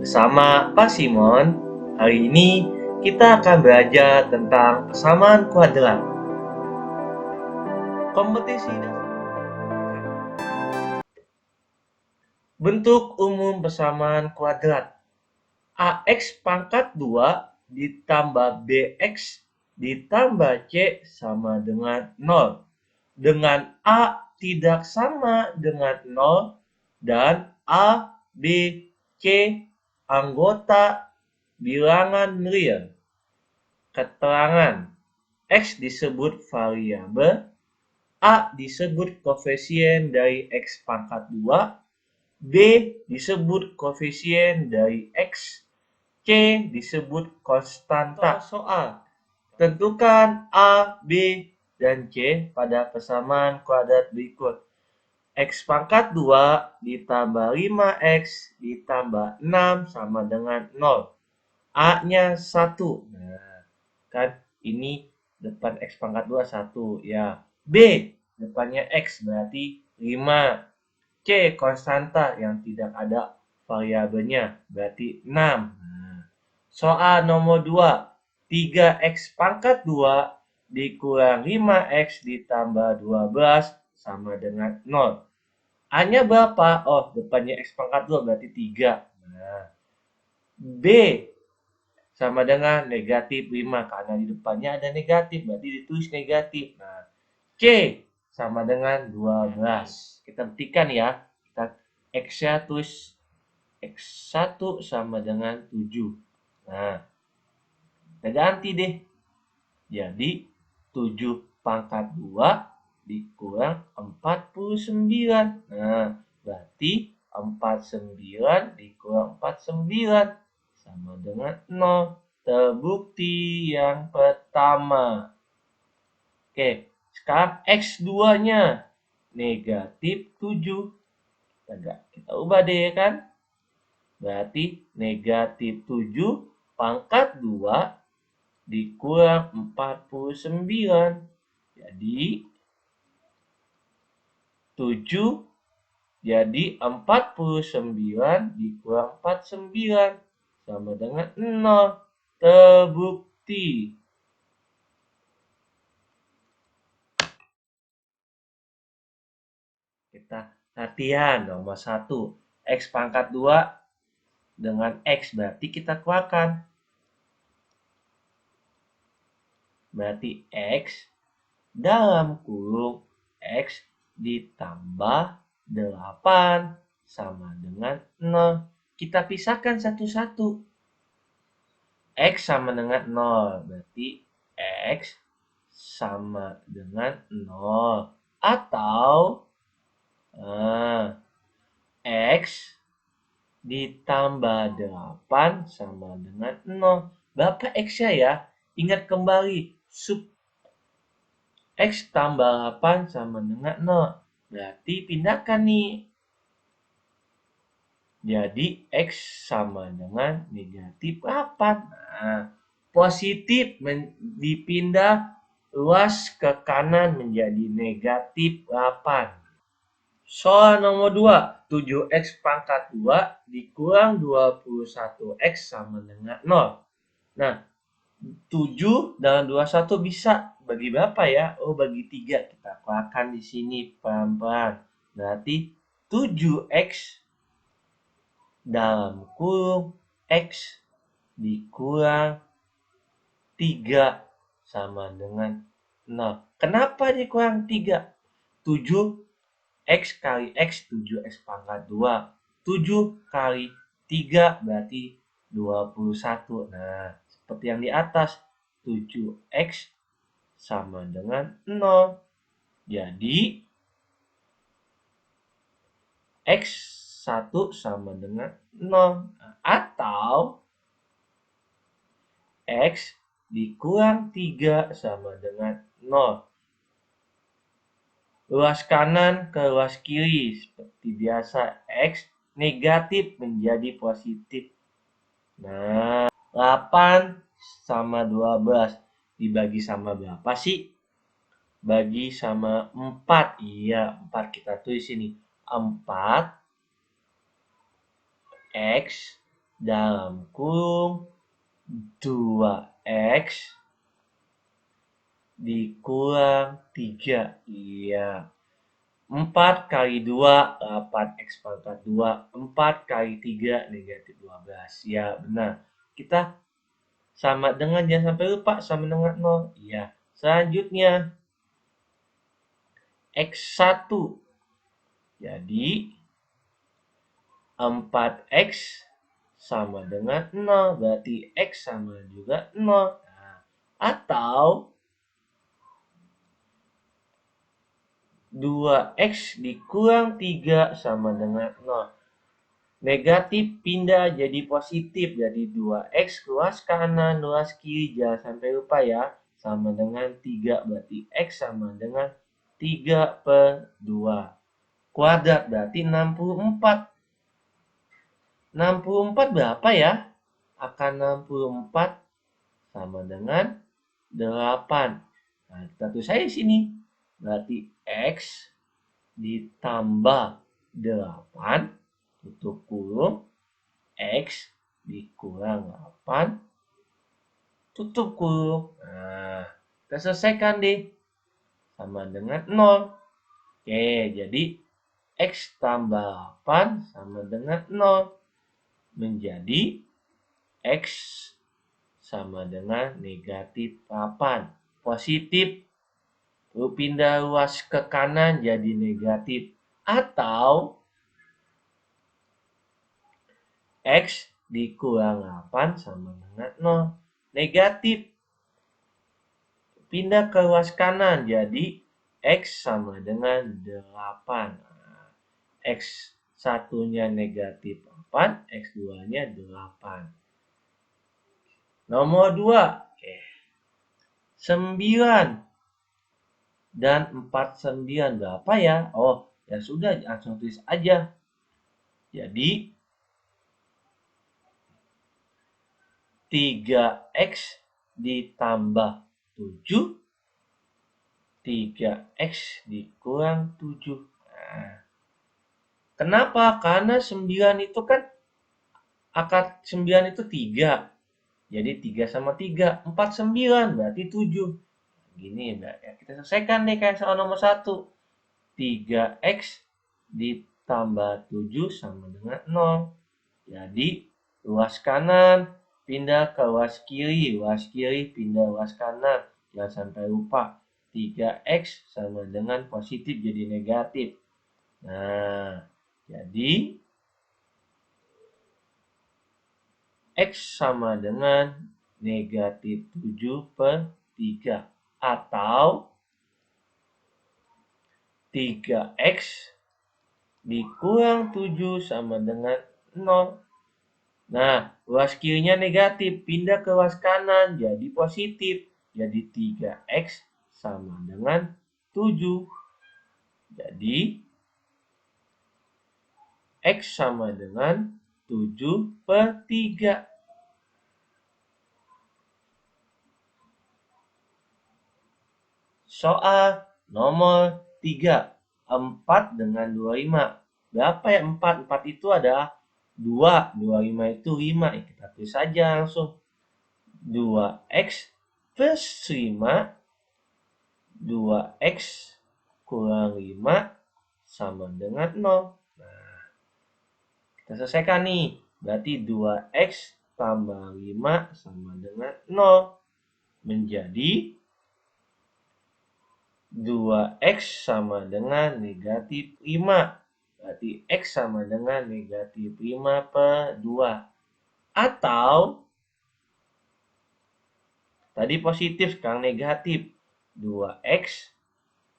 Bersama Pak Simon, hari ini kita akan belajar tentang persamaan kuadrat. Kompetisi bentuk umum persamaan kuadrat. AX pangkat 2 ditambah BX ditambah C sama dengan 0. Dengan A tidak sama dengan 0 dan A, B, C anggota bilangan real. Keterangan: X disebut variabel, A disebut koefisien dari X pangkat 2, B disebut koefisien dari X, C disebut konstanta. Soal: tentukan A, B, dan C pada persamaan kuadrat berikut. X pangkat 2 ditambah 5X ditambah 6 sama dengan 0. A-nya 1. Nah, kan ini depan X pangkat 2 1. Ya. B, depannya X berarti 5. C, konstanta yang tidak ada variabelnya berarti 6. Nah, soal nomor 2. 3X pangkat 2 dikurang 5X ditambah 12 sama dengan 0. A-nya berapa? Oh, depannya X pangkat 2 berarti 3. Nah, B sama dengan negatif 5. Karena di depannya ada negatif, berarti ditulis negatif. Nah, C sama dengan 12. Kita buktikan ya. Kita X-nya tulis X1 sama dengan 7. Nah, kita ganti deh. Jadi, 7 pangkat 2 dikurang 49. Nah, berarti 49 dikurang 49 sama dengan 0. Terbukti yang pertama. Oke, sekarang X2-nya negatif 7. Kita ubah deh kan. Berarti negatif 7 pangkat 2 dikurang 49. Jadi 7 jadi 49 dikurang 49 sama dengan 0. Terbukti. Kita latihan nomor 1. X pangkat 2 dengan X berarti kita keluarkan. Berarti X dalam kurung X ditambah 8 sama dengan 0. Kita pisahkan satu-satu. X sama dengan 0. Berarti X sama dengan 0. Atau X ditambah 8 sama dengan 0. Berapa X-nya ya? Ingat kembali. Sub X tambah 8 sama dengan 0. Berarti pindahkan nih. Jadi X sama dengan negatif 8. Nah, positif dipindah luas ke kanan menjadi negatif 8. Soal nomor 2. 7X pangkat 2 dikurang 21X sama dengan 0. Nah, 7 dan 21 bisa bagi berapa ya? Oh, bagi 3. Kita keluarkan di sini pelan-pelan. Berarti 7X dalam kurung X dikurang 3 sama dengan 0. Kenapa dikurang 3? 7 X kali X, 7X pangkat 2. 7 kali 3 berarti 21. Nah, seperti yang di atas, 7X sama dengan 0. Jadi, X1 sama dengan 0. Atau, X dikurang 3 sama dengan 0. Luas kanan ke luas kiri. Seperti biasa, X negatif menjadi positif. Nah, 8 sama 12 dibagi sama berapa sih? Bagi sama 4. Iya, 4 kita tulis ini. 4 X dalam kurung 2x dikurang 3. Iya. 4 kali 2, 8x pangkat 2. 4 kali 3, negatif 12. Ya, benar. Kita sama dengan, jangan sampai lupa, sama dengan 0. Iya. Selanjutnya, x1. Jadi, 4x sama dengan 0. Berarti x sama juga 0. Nah, atau 2x dikurang 3 sama dengan 0. Negatif pindah jadi positif. Jadi 2x luas kanan, luas kiri. Jangan sampai lupa ya. Sama dengan 3. Berarti x sama dengan 3 per 2. Kuadrat berarti 64. 64 berapa ya? Akan 64 sama dengan 8. Nah, kita tulis saja di sini. Berarti x ditambah 8 tutup kurung x dikurang 8 tutup kurung. Nah, kita selesaikan deh. Sama dengan 0. Oke, jadi x tambah 8 sama dengan 0. Menjadi x sama dengan negatif 8. Positif. Lalu pindah luas ke kanan jadi negatif. Atau x dikurang 8 sama dengan 0. Negatif. Pindah ke luas kanan jadi x sama dengan 8. Nah, x satunya negatif 8, x 2-nya 8. Nomor 2. Oke. 9 dan 49 berapa ya? Oh, ya sudah, langsung tulis aja. Jadi 3x ditambah 7, 3x dikurang 7. Nah, kenapa? Karena 9 itu kan, akar 9 itu 3. Jadi 3 sama 3, 49, berarti 7. Gini ya, kita selesaikan nih kayak soal nomor 1. 3x ditambah 7 sama dengan 0. Jadi luas kanan pindah ke luas kiri pindah luas kanan. Jangan sampai lupa. 3x sama dengan positif jadi negatif. Nah, jadi x sama dengan negatif 7 per 3. Atau 3x dikurang 7 sama dengan 0. Nah, luas kirinya negatif, pindah ke luas kanan jadi positif. Jadi 3x sama dengan 7. Jadi x sama dengan 7 per 3. Soal nomor 3. 4 dengan 25. Berapa ya 4? 4 itu adalah 2. 25 itu 5. Kita tulis saja langsung. 2x plus 5. 2x kurang 5 sama dengan 0. Nah, kita selesaikan nih. Berarti 2x tambah 5 sama dengan 0. Menjadi 2x sama dengan negatif 5. Berarti x sama dengan negatif 5 per 2. Atau, tadi positif, sekarang negatif. 2x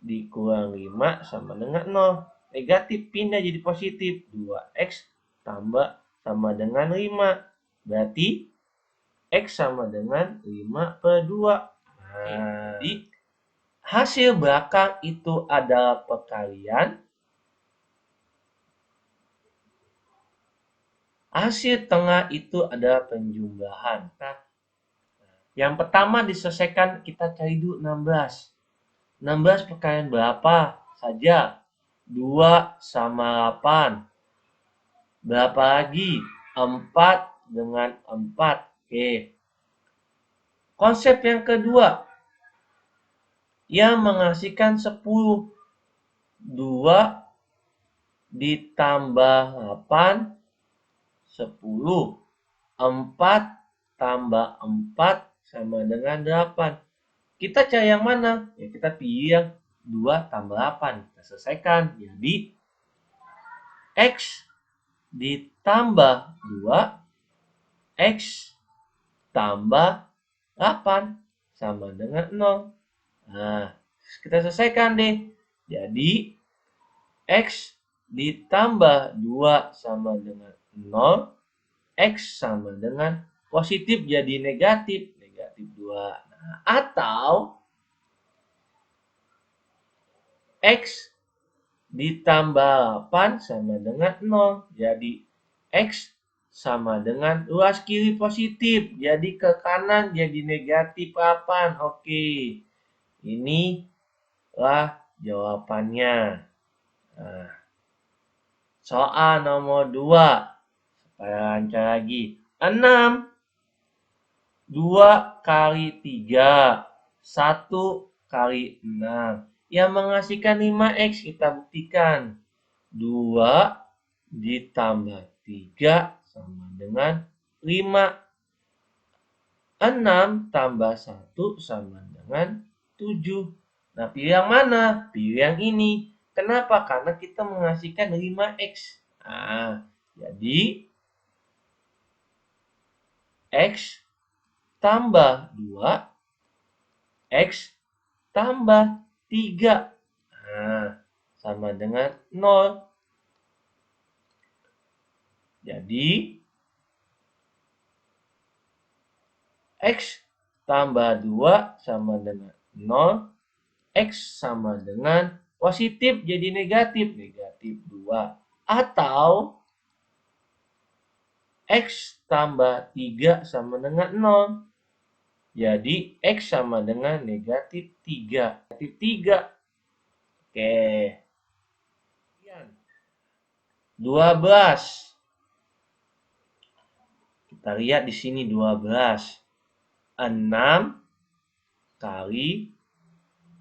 dikurang 5 sama dengan 0. Negatif pindah jadi positif. 2x tambah sama dengan 5. Berarti x sama dengan 5 per 2. Nah, jadi hasil belakang itu adalah perkalian. Hasil tengah itu adalah penjumlahan. Nah, yang pertama diselesaikan, kita cari dulu 16. 16 perkalian berapa saja? 2 sama 8. Berapa lagi? 4 dengan 4. Oke. Konsep yang kedua, yang menghasilkan 10. 2 ditambah 8, 10. 4 tambah 4 sama dengan 8. Kita cari yang mana? Ya kita pilih yang 2 tambah 8. Kita selesaikan. Jadi X ditambah 2, X tambah 8 sama dengan 0. Nah, kita selesaikan deh. Jadi X ditambah 2 sama dengan 0, X sama dengan positif jadi negatif, negatif 2. Nah, atau X ditambah 8 sama dengan 0. Jadi X sama dengan luas kiri positif. Jadi ke kanan jadi negatif 8. Oke. Inilah jawabannya. Nah, soal nomor 2. Supaya lancar lagi. 6. 2 kali 3. 1 kali 6. Yang menghasilkan 5X kita buktikan. 2 ditambah 3 sama dengan 5. 6 tambah 1 sama dengan 7. Nah, pilih yang mana? Pilih yang ini. Kenapa? Karena kita menghasilkan 5X. Nah, jadi X tambah 2, X tambah 3. Nah, sama dengan 0. Jadi, X tambah 2 sama dengan 0. X sama dengan positif jadi negatif, negatif 2. Atau X tambah 3 sama dengan 0. Jadi X sama dengan negatif 3. Negatif 3. Oke. 12. Kita lihat di sini 12. 6 kali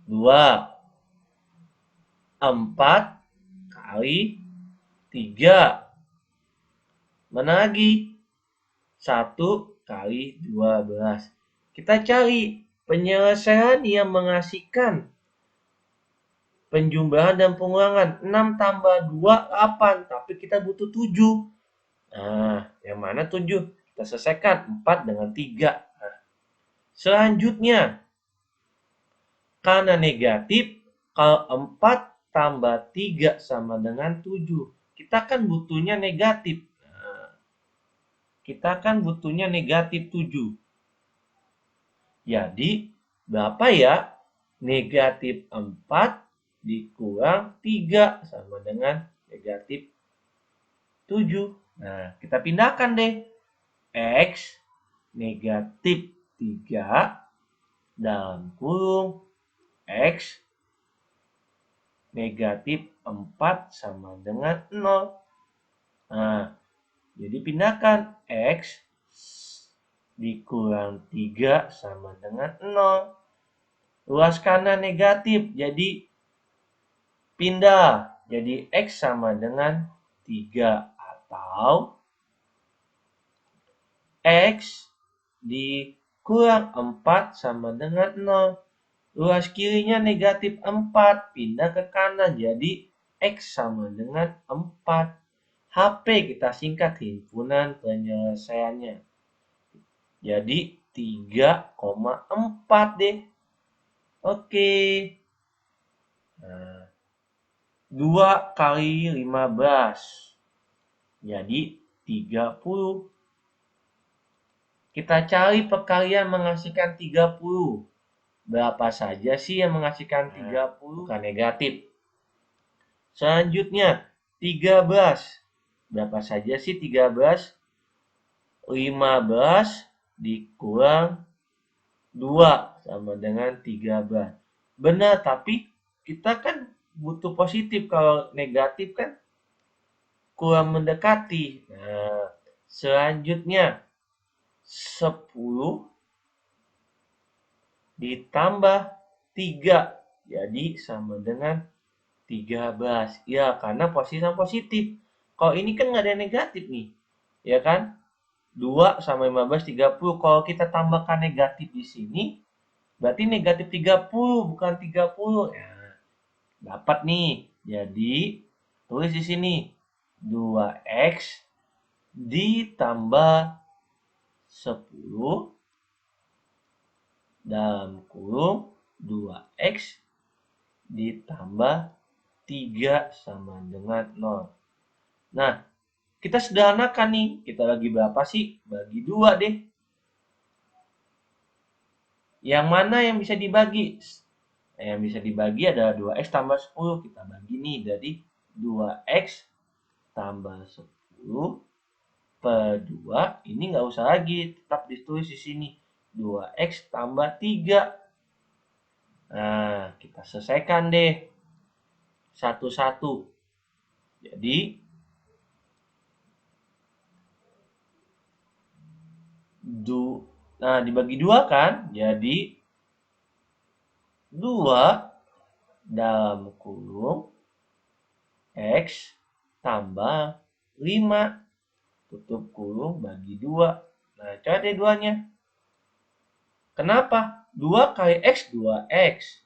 2. 4 kali 3. Mana lagi? 1 kali 12. Kita cari penyelesaian yang menghasilkan penjumlahan dan pengulangan. 6 tambah 2, 8. Tapi kita butuh 7. Nah, yang mana 7? Kita selesaikan 4 dengan 3. Nah, selanjutnya, karena negatif, kalau 4 tambah 3 sama dengan 7. Kita kan butuhnya negatif. Nah, kita kan butuhnya negatif 7. Jadi, berapa ya? Negatif 4 dikurang 3 sama dengan negatif 7. Nah, kita pindahkan deh. X negatif 3 dalam kurung X negatif 4 sama dengan 0. Nah, jadi pindahkan X dikurang 3 sama dengan 0. Luas kanan negatif, jadi pindah. Jadi X sama dengan 3. Atau X dikurang 4 sama dengan 0. Luas kirinya negatif 4. Pindah ke kanan. Jadi X sama dengan 4. HP kita singkat himpunan penyelesaiannya. Jadi 3,4 deh. Oke. Nah, 2 kali 15. Jadi 30. Kita cari perkalian menghasilkan 30. Berapa saja sih yang menghasilkan 30? Bukan negatif. Selanjutnya, 13. Berapa saja sih 13? 15 dikurang 2 sama dengan 13. Benar, tapi kita kan butuh positif. Kalau negatif kan kurang mendekati. Nah, Selanjutnya 10 ditambah 3. Jadi sama dengan 13. Ya, karena posisi positif. Kalau ini kan nggak ada negatif nih. Ya kan? 2 sama 15, 30. Kalau kita tambahkan negatif di sini, berarti negatif 30, bukan 30. Ya, dapat nih. Jadi, tulis di sini. 2x ditambah 10 dalam kurung 2x ditambah 3 sama dengan 0. Nah, kita sederhanakan nih. Kita bagi berapa sih? Bagi 2 deh. Yang mana yang bisa dibagi? Yang bisa dibagi adalah 2x tambah 10. Kita bagi nih. Jadi 2x tambah 10 per 2. Ini nggak usah lagi. Tetap ditulis di sini. 2x tambah 3. Nah, kita selesaikan deh. Satu-satu. Jadi, nah dibagi 2 kan? Jadi, 2 dalam kurung x tambah 5. Tutup kurung bagi 2. Nah, coba deh 2-nya. Kenapa? 2 kali x, 2x.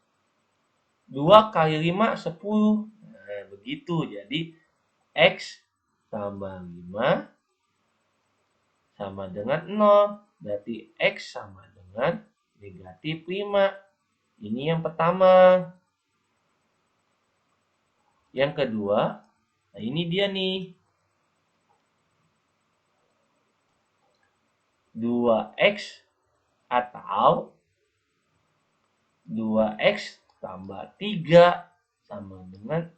2 kali 5, 10. Nah, begitu. Jadi, x tambah 5 sama dengan 0. Berarti x sama dengan negatif 5. Ini yang pertama. Yang kedua, nah ini dia nih. 2x atau 2x tambah 3 sama dengan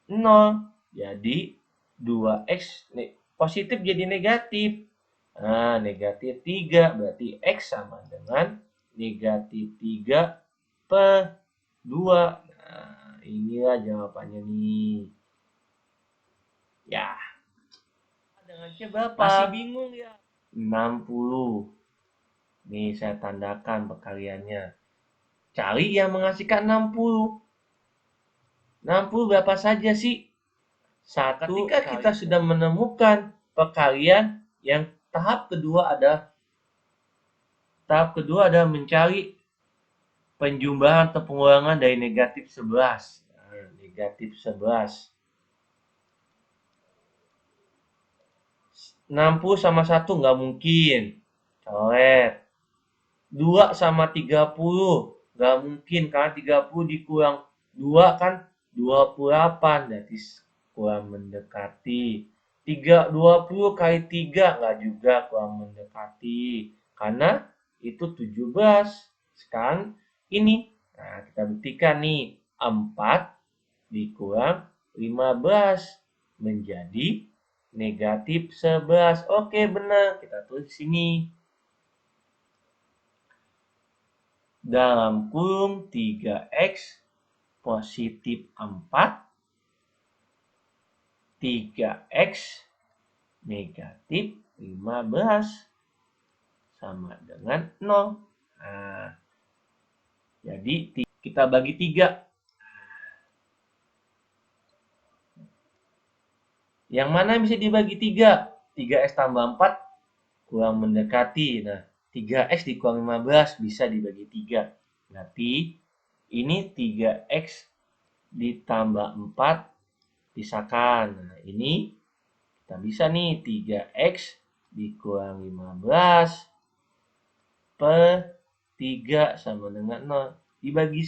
0. Jadi 2x positif jadi negatif. Nah, negatif 3 berarti x sama dengan negatif 3 per 2. Nah, inilah jawabannya nih. Ya. Dengan C berapa? Masih bingung ya? 60. Nih saya tandakan perkaliannya. Cari yang menghasilkan 60. 60 berapa saja sih? Ketika kita sudah menemukan perkalian yang tahap kedua adalah mencari penjumlahan atau pengurangan dari negatif 11. Nah, negatif 11. 60 sama 1 nggak mungkin. Coret. 2 sama 30 nggak mungkin karena 30 dikurang 2 kan 28, berarti kurang mendekati. 20 kali 3 nggak juga kurang mendekati karena itu 17. Sekarang ini, nah kita buktikan nih, 4 dikurang 15 menjadi negatif 11. Oke, benar. Kita tulis di sini. Dalam kurung 3x positif 4, 3x negatif 15 sama dengan 0. Nah, jadi kita bagi 3. Yang mana bisa dibagi 3? 3x tambah 4 kurang mendekati. Nah, 3x dikurang 15 bisa dibagi 3. Berarti ini 3x ditambah 4 pisahkan. Nah, ini kita bisa nih 3x dikurang 15 per 3 sama dengan 0. Dibagi.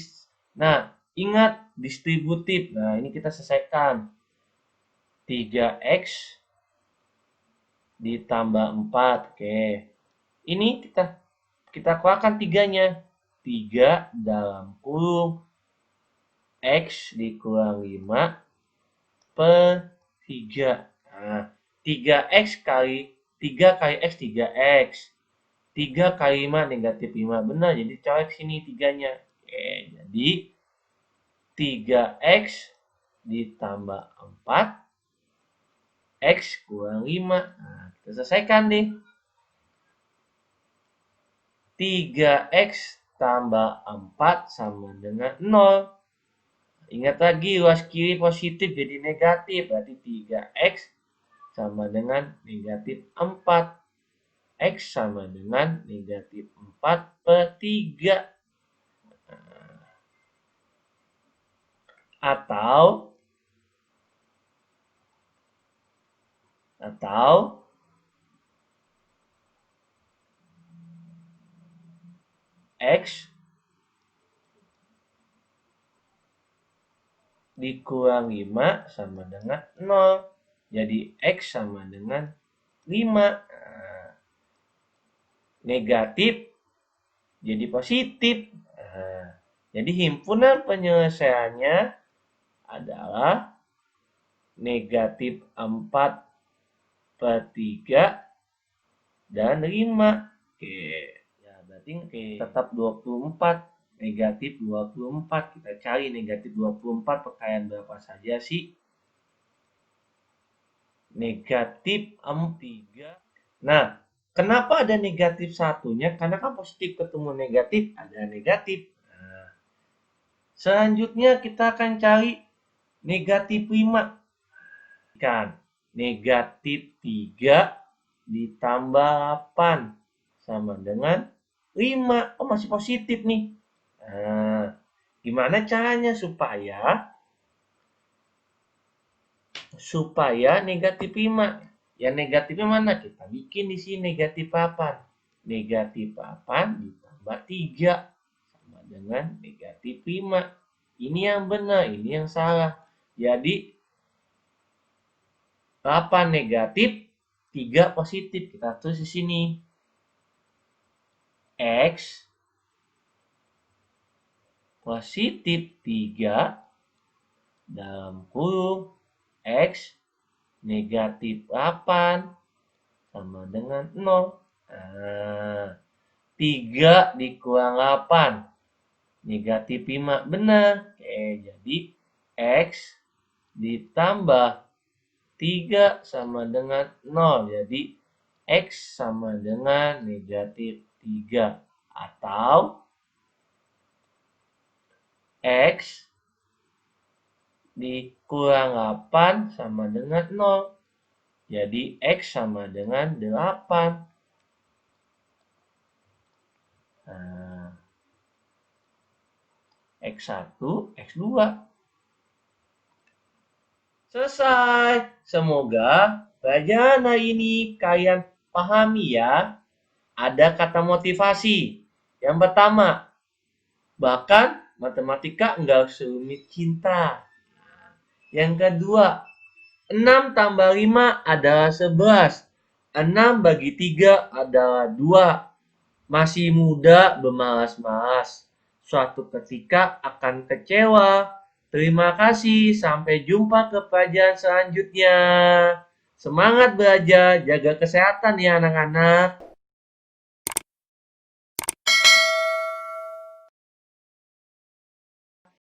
Nah, ingat distributif. Nah, ini kita selesaikan. 3x ditambah 4. Oke. Ini kita keluarkan 3-nya. 3 dalam kurung x dikurang 5 per 3. Nah, 3x kali 3 kali x 3x. 3 kali 5 negatif 5. Benar, jadi colek sini 3-nya. Oke, jadi 3x ditambah 4 x kurang 5. Nah, Kita selesaikan deh. 3x tambah 4 sama dengan 0. Ingat lagi, ruas kiri positif jadi negatif. Berarti 3x sama dengan negatif 4. X sama dengan negatif 4 per 3. Atau X dikurang 5 sama dengan 0. Jadi X sama dengan 5. Negatif jadi positif. Jadi himpunan penyelesaiannya adalah negatif 4 per 3 dan 5. Oke. Ya, berarti tetap 24. Negatif 24. Kita cari negatif 24 perkalian berapa saja sih? Negatif 3. Nah, kenapa ada negatif satunya? Karena kan positif ketemu negatif, ada negatif. Nah, selanjutnya kita akan cari negatif 5. Kan, negatif 3 ditambah 8 sama dengan 5. Oh, masih positif nih. Nah, gimana caranya supaya negatif 5? Ya negatifnya mana? Kita bikin di sini negatif 8. Negatif 8 ditambah 3 sama dengan negatif 5. Ini yang benar, ini yang salah. Jadi 8 negatif, 3 positif. Kita tulis di sini. X positif 3 dalam kurung X negatif 8 sama dengan 0. Nah, 3 dikurang 8. Negatif 5. Benar. Oke, jadi X ditambah 3 sama dengan 0. Jadi X sama dengan negatif 3. Atau X dikurang 8 sama dengan 0. Jadi X sama dengan 8. Nah, X1, X2. Selesai. Semoga pelajaran hari ini kalian pahami ya. Ada kata motivasi. Yang pertama, bahkan matematika enggak serumit cinta. Yang kedua, 6 tambah 5 adalah 11. 6 bagi 3 adalah 2. Masih muda bermalas-malas. Suatu ketika akan kecewa. Terima kasih. Sampai jumpa ke pelajaran selanjutnya. Semangat belajar. Jaga kesehatan ya anak-anak.